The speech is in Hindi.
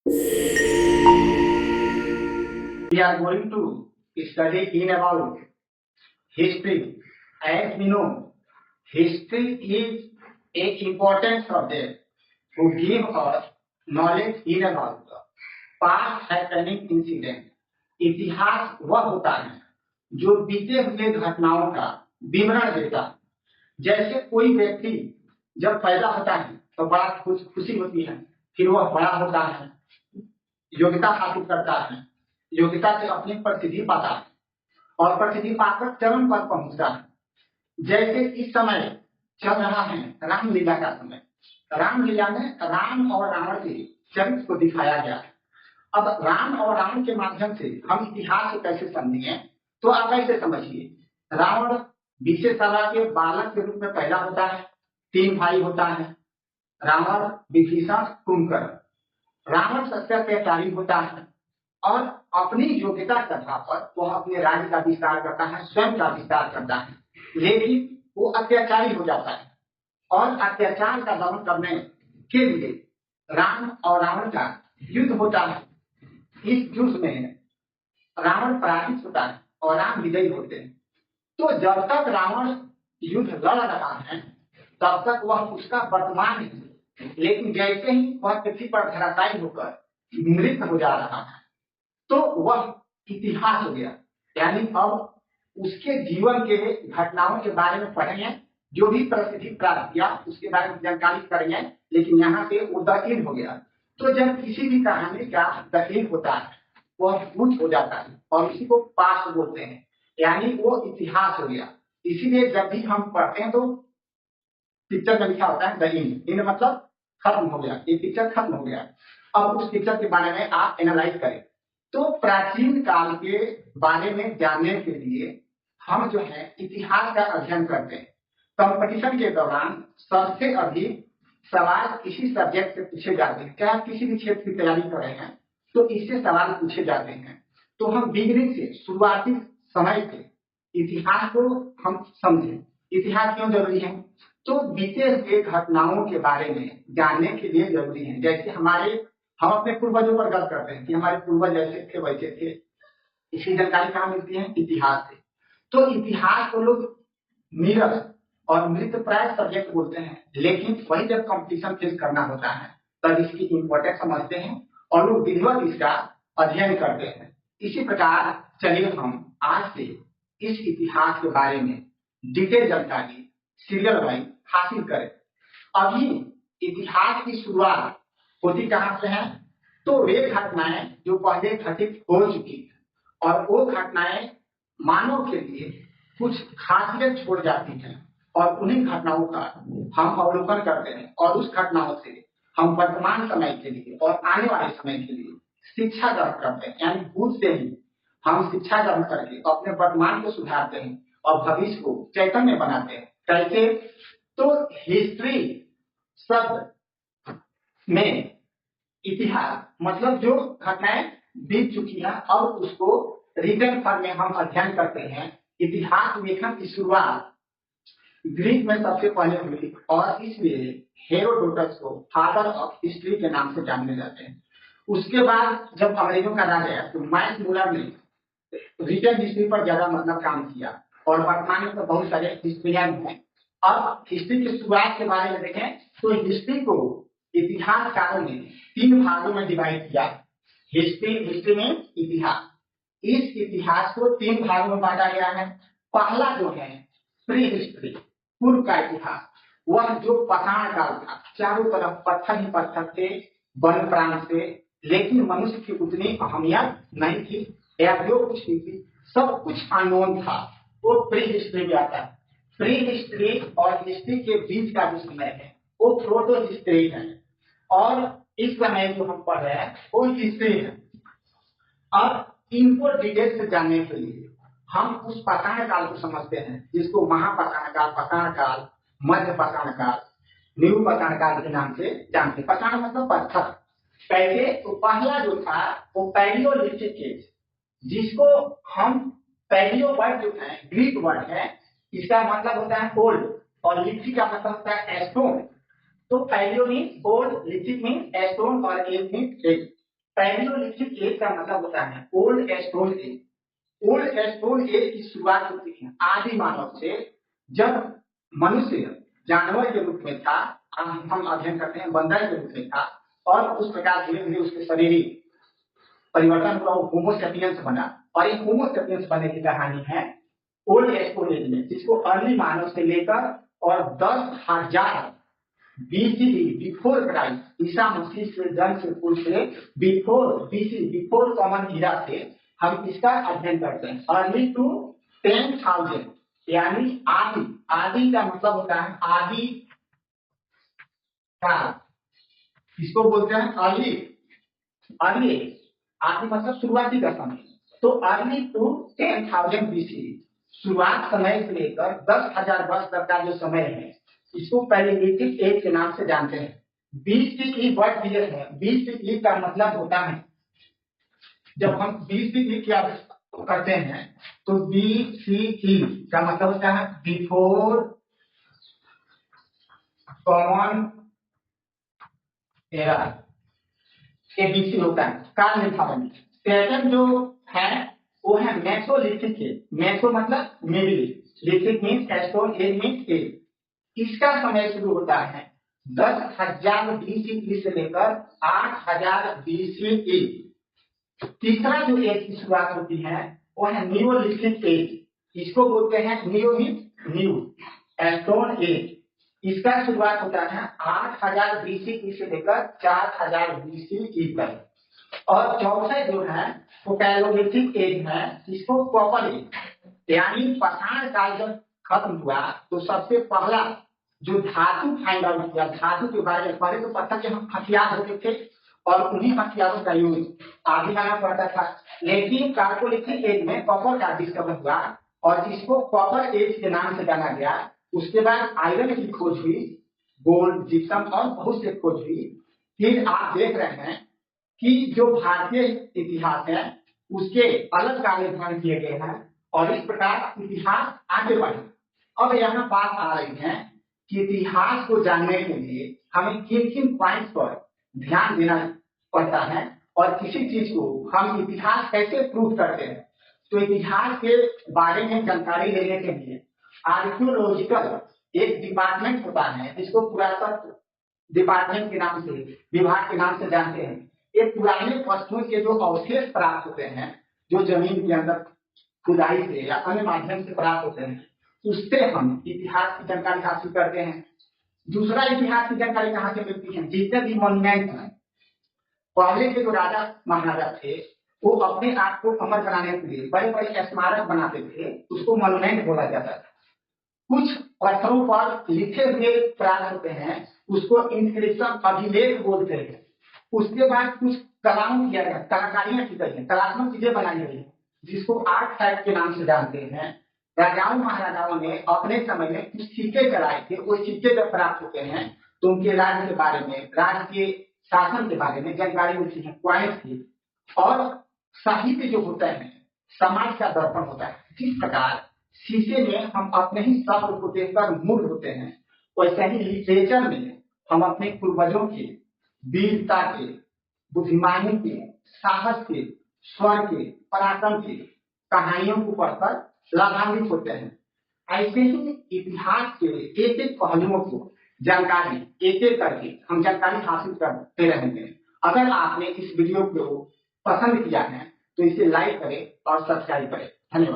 We are going to study in about history. As we know, history is a important subject to give us knowledge in about the past happening incident. इतिहास वह होता है जो बीते हुए घटनाओं का विवरण देता है। जैसे कोई व्यक्ति जब पैदा होता है तो बड़ा खुशी होती है, फिर वह बड़ा होता है, योग्यता हासिल करता है, योग्यता से अपनी प्रसिद्धि पाता है और प्रसिद्धि पाकर चरम पर पहुंचता है। जैसे इस समय चल रहा है रामलीला का समय। रामलीला में राम और रावण के चरित्र को दिखाया गया है। अब राम और रावण के माध्यम से हम इतिहास को कैसे समझेंगे, तो आप ऐसे समझिए, रावण 20 साल के बालक के रूप में पैदा होता है, 3 भाई होता है, रावण, विभीषण, कुंभकर्ण। रावण सत्याचारी होता है और अपनी योग्यता के आधार पर वह अपने राज्य का विस्तार करता है, स्वयं का विस्तार करता है, लेकिन वो अत्याचारी हो जाता है और अत्याचार का दमन करने के लिए राम और रावण का युद्ध होता है। इस युद्ध में रावण पराजित होता है और राम विजयी होते हैं। तो जब तक रावण युद्ध लड़ रहा है तब तक वह उसका वर्तमान है, लेकिन जैसे ही वह पृथ्वी पर धराशायी होकर मृत हो जा रहा है तो वह इतिहास हो गया। यानी अब उसके जीवन के घटनाओं के बारे में पढ़ेंगे, जो भी प्रसिद्धि प्राप्त किया उसके बारे में जानकारी करेंगे, लेकिन यहाँ से वो दखीन हो गया। तो जब किसी भी कहानी का दखीन होता है वह भूत हो जाता है और इसी को पास्ट बोलते हैं, यानी वो इतिहास हो गया। इसीलिए जब भी हम पढ़ते हैं तो पिक्चर में लिखा होता है दहीन, इन मतलब खत्म हो गया, ये पिक्चर खत्म हो गया। अब उस पिक्चर के बारे में आप एनालाइज करें। तो प्राचीन काल के बारे में जानने के लिए हम जो है इतिहास का अध्ययन करते हैं। कंपटीशन के दौरान सबसे अधिक सवाल किसी सब्जेक्ट से पूछे जाते हैं, क्या आप किसी भी क्षेत्र की तैयारी कर रहे हैं तो इससे सवाल पूछे जाते हैं। तो हम बिगिनिंग से, शुरुआती समय से इतिहास को हम समझें। इतिहास क्यों जरूरी है? तो बीते हुए घटनाओं के बारे में जानने के लिए जरूरी है। जैसे हम अपने पूर्वजों पर गर्व करते हैं कि हमारे पूर्वज ऐसे थे वैसे थे, इसकी जानकारी कहाँ मिलती है? इतिहास से। तो इतिहास को लोग नीरस और मृत प्राय सब्जेक्ट बोलते हैं, लेकिन वही जब कंपटीशन फेस करना होता है तब इसकी इंपॉर्टेंस समझते हैं और लोग विधिवत इसका अध्ययन करते हैं। इसी प्रकार चलिए हम आज से इस इतिहास के बारे में डिटेल जानकारी सीरियल वाइज हासिल करें। अभी इतिहास की शुरुआत होती कहां से है? तो वे घटनाएं जो पहले घटित हो चुकी और वो घटनाएं मानव के लिए कुछ खासियत छोड़ जाती हैं और उन्हीं घटनाओं का हम अवलोकन करते हैं और उस घटनाओं से हम वर्तमान समय के लिए और आने वाले समय के लिए शिक्षा ग्रहण करते हैं। यानी भूत से ही हम शिक्षा ग्रहण करके अपने वर्तमान को सुधारते हैं और भविष्य को चैतन्य बनाते हैं। कैसे? तो हिस्ट्री शब्द में इतिहास मतलब जो घटनाएं बीत चुकी हैं और उसको रिटर्न फॉर्म में हम अध्ययन करते हैं। इतिहास लेखन की शुरुआत ग्रीक में सबसे पहले हुई और इसलिए हेरोडोटस को फादर ऑफ हिस्ट्री के नाम से जाने जाते हैं। उसके बाद जब अंग्रेजों का राज आया तो मैक्स मुलर ने रिटर्न हिस्ट्री पर ज्यादा मतलब काम किया और वर्तमान में तो बहुत सारे हिस्ट्रियन हैं। अब हिस्ट्री की शुरुआत के बारे में देखें तो हिस्ट्री को इतिहासकारों ने 3 भागों में डिवाइड किया। हिस्ट्री में इतिहास, इस इतिहास को 3 भागों में बांटा गया है। पहला जो है प्री हिस्ट्री, पूर्व का इतिहास, वह जो पाषाण काल था, चारों तरफ पत्थर ही पत्थर थे, वन प्रांत से, लेकिन मनुष्य की उतनी अहमियत नहीं थी या जो कुछ भी थी सब कुछ अननोन था, वो प्री हिस्ट्री में आता है। प्री हिस्ट्री और हिस्ट्री के बीच का जो समय है वो प्रोटो हिस्ट्री है और इस समय जो हम पढ़ रहे हैं वो हिस्ट्री है। अब इनको डिटेल से जानने के लिए हम उस पाषाण काल को समझते हैं जिसको महापाषाण काल, पाषाण काल, मध्य पाषाण काल, न्यू पाषाण काल के नाम से जानते हैं। पाषाण मतलब पत्थर। पहले तो पहला जो था वो पैलियोलिथिक एज, जिसको हम पैलियो वर्ड जो है ग्रीक वर्ड है, इसका मतलब होता है ओल्ड और लिथिक का मतलब होता है स्टोन। तो paleo means old, lithic means stone और age means age. Paleolithic age का मतलब होता है old stone age. Old stone age की शुरुआत होती है आदि मानव से, जब मनुष्य जानवर के रूप में था, हम अध्ययन करते हैं बंदर के रूप में था, और उस प्रकार धीरे धीरे उसके शारीरिक परिवर्तन हुआ, वो होमो सेपियंस बना। और ये होमो सेपियंस बनने की कहानी है ओल्ड स्टोन एज में, जिसको अर्ली मानव से लेकर और 10,000 बीसीई बिफोर क्राइस्ट, ईसा मसीह से जन्म से पूर्व से, before BC before common era से हम इसका अध्ययन करते हैं। अर्ली टू 10,000 यानी आदि। आदि का मतलब होता है आदि काल, इसको बोलते हैं अर्ली। अर्ली आदि मतलब शुरुआती का समय। तो अर्ली टू 10,000 बीसी, शुरुआत समय से लेकर 10,000 वर्ष तक का जो समय है, इसको पैलियोलिथिक एज के नाम से जानते हैं। बीसीई वर्ड ईयर है। बीसीई का मतलब होता है, जब हम बीसीई क्या करते हैं तो बीसीई का मतलब होता है बिफोर कॉमन एरा। ये बीसी होता है काल निर्धारण। सेकंड जो है वो है मेसोलिथिक एज। मेसो मतलब middle, lithic means stone, age means age. इसका समय शुरू होता है 10,000 बीसीई से लेकर 8,000 बीसीई। तीसरा जो एज की शुरुआत होती है वो है नियोलिथिक एज। इसको बोलते हैं neo means new, stone age. इसका शुरुआत होता है 8,000 बीसीई से लेकर 4,000 बीसीई तक। और चौथा जो है वो पैलियोलिथिक एज है, इसको कॉपर एज, यानी पाषाण काल जब खत्म हुआ तो सबसे पहला जो धातु फाइंड आउट किया, धातु के बारे में पहले तो पता कि हम हथियार होते थे और उन्हीं हथियारों का यूज आगे आना पड़ता था, लेकिन कार्बोलिथिक एज में कॉपर का डिस्कवर हुआ और इसको कॉपर एज के नाम से जाना गया। उसके बाद आयरन की खोज हुई, गोल्ड, जिप्सम और बहुत से खोज हुई। फिर आप देख रहे हैं कि जो भारतीय इतिहास है उसके अलग का निर्धारण किए गए हैं और इस प्रकार इतिहास आगे बढ़े। अब यहाँ बात आ रही है कि इतिहास को जानने के लिए हमें किन किन पॉइंट्स पर ध्यान देना पड़ता है और किसी चीज को हम इतिहास कैसे प्रूव करते हैं। तो इतिहास के बारे में जानकारी लेने के लिए आर्कियोलॉजिकल एक डिपार्टमेंट होता है, जिसको पुरातत्व डिपार्टमेंट के नाम से, विभाग के नाम से जानते हैं। ये पुराने वस्तुओं के जो अवशेष प्राप्त होते हैं, जो जमीन के अंदर खुदाई से या अन्य माध्यम से प्राप्त होते हैं, उससे हम इतिहास की जानकारी हासिल करते हैं। दूसरा, इतिहास की जानकारी कहाँ से मिलती है? जितने भी मॉन्यूमेंट हैं, पहले के जो राजा महाराजा थे वो अपने आप को अमर बनाने के लिए बड़े बड़े स्मारक बनाते थे, उसको मॉन्यूमेंट बोला जाता था। कुछ पत्थरों पर लिखे हुए प्राप्त होते हैं, उसको इंस्क्रिप्शन, अभिलेख बोलते हैं। उसके बाद कुछ कलाओं किया गया, कलाकारियां की गई है, कलात्मक चीजें बनाई गई है, जिसको आर्ट फैक्ट के नाम से जानते हैं। राजाओं महाराजाओं ने अपने समय में कुछ सिक्के चलाए थे, वो सिक्के जब प्राप्त होते हैं तो उनके राज्य के बारे में, राज्य के शासन के बारे में जानकारी मिलती है, पॉइंट थी। और साहित्य जो होता है समाज का दर्पण होता है। जिस प्रकार शीशे में हम अपने ही शब्द को देखकर मूर्ख होते हैं, वैसे ही लिटरेचर में हम अपने पूर्वजों के वीरता के, बुद्धिमानी के, साहस के, स्वर के, पराक्रम के कहानियों को पढ़कर लाभान्वित होते हैं। ऐसे ही इतिहास के एक एक पहलुओं को जानकारी एक एक करके हम जानकारी हासिल करते रहेंगे। अगर आपने इस वीडियो को पसंद किया है तो इसे लाइक करें और सब्सक्राइब करें। धन्यवाद।